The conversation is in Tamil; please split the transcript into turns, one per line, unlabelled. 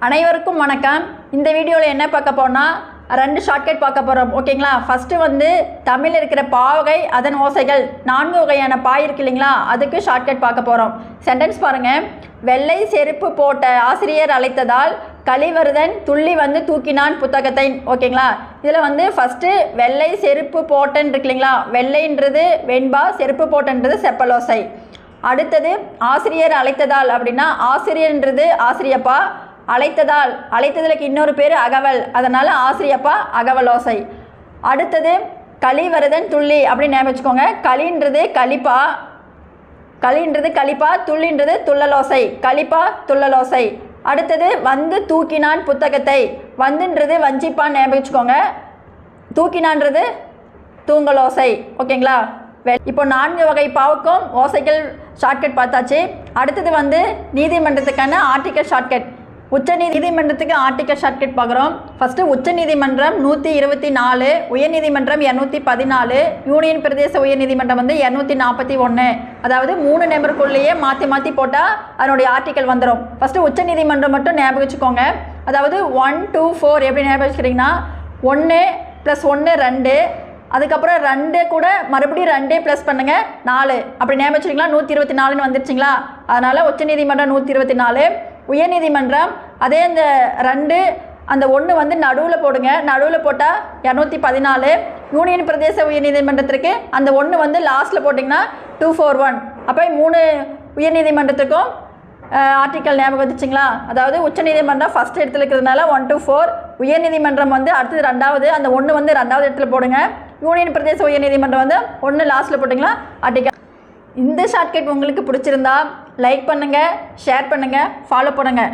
அனைவருக்கும் வணக்கம். இந்த வீடியோவில் என்ன பார்க்க போனால் ரெண்டு ஷார்ட்கட் பார்க்க போகிறோம். ஓகேங்களா? ஃபஸ்ட்டு வந்து தமிழில் இருக்கிற பாவகை அதன் ஓசைகள் 4 வகையான பாய் இருக்கு இல்லைங்களா, அதுக்கு ஷார்ட்கட் பார்க்க போகிறோம். சென்டென்ஸ் பாருங்கள். வெள்ளை செருப்பு போட்ட ஆசிரியர் அழைத்ததால் கலிவர்தன் துள்ளி வந்து தூக்கினான் புத்தகத்தை. ஓகேங்களா? இதில் வந்து ஃபஸ்ட்டு வெள்ளை செருப்பு போட்டன் இருக்கு இல்லைங்களா, வெள்ளைன்றது வெண்பா, செருப்பு போட்டன்றது செப்பலோசை. அடுத்தது ஆசிரியர் அழைத்ததால் அப்படின்னா ஆசிரியர்ன்றது ஆசிரியப்பா, அழைத்ததற்கு இன்னொரு பேர் அகவல், அதனால் ஆசிரியப்பா அகவலோசை. அடுத்தது கலிவர்தன் துள்ளி அப்படின்னு ஞாபகம் வச்சுக்கோங்க. களின்றது களிப்பா, துள்ளின்றது துள்ளலோசை, களிப்பா துள்ளலோசை. அடுத்தது வந்து தூக்கினான் புத்தகத்தை, வந்துன்றது வஞ்சிப்பான்னு ஞாபகம் வச்சுக்கோங்க, தூக்கினான்றது தூங்கலோசை. ஓகேங்களா? இப்போ 4 வகை பாவுக்கும் ஓசைகள் ஷார்ட்கட் பார்த்தாச்சு. அடுத்தது வந்து நீதிமன்றத்துக்கான ஆர்டிக்கல் ஷார்ட்கட். நீதிமன்றத்துக்கு ஆர்டிக்கல் ஷார்ட்கட் பார்க்குறோம். ஃபஸ்ட்டு உச்சநீதிமன்றம் 124, உயர்நீதிமன்றம் 214, யூனியன் பிரதேச உயர்நீதிமன்றம் வந்து 241. அதாவது 3 நம்பருக்குள்ளேயே மாற்றி போட்டால் அதனுடைய ஆர்டிக்கல் வந்துடும். ஃபஸ்ட்டு உச்சநீதிமன்றம் மட்டும் ஞாபகம் வச்சுக்கோங்க. அதாவது 1, 2, 4 எப்படி ஞாபகம் வச்சுக்கிறீங்கன்னா 1 + 1 2, அதுக்கப்புறம் 2 கூட மறுபடியும் 2 ப்ளஸ் பண்ணுங்கள் 4, அப்படி ஞாபகம் வச்சுக்கிங்களா? 124ன்னு வந்துருச்சுங்களா? அதனால் உச்சநீதிமன்றம் 124, உயர்நீதிமன்றம் அதே இந்த 2 அந்த 1 வந்து நடுவில் போடுங்க, நடுவில் போட்டால் 214. யூனியன் பிரதேச உயர்நீதிமன்றத்திற்கு அந்த 1 வந்து லாஸ்ட்டில் போட்டிங்கன்னா 241. அப்போ 3 உயர்நீதிமன்றத்துக்கும் ஆர்டிக்கல் ஞாபகம் வந்துச்சுங்களா? அதாவது உச்சநீதிமன்றம் ஃபஸ்ட் இடத்துல இருக்கிறதுனால 1 to 4, உயர்நீதிமன்றம் வந்து அடுத்தது 2வது, அந்த 1 வந்து 2வது இடத்துல போடுங்க. யூனியன் பிரதேச உயர்நீதிமன்றம் வந்து 1 லாஸ்ட்டில் போட்டிங்களா ஆர்டிக்கல். இந்த ஷார்ட்கட் உங்களுக்கு பிடிச்சிருந்தா லைக் பண்ணுங்கள், ஷேர் பண்ணுங்கள், ஃபாலோ பண்ணுங்கள்.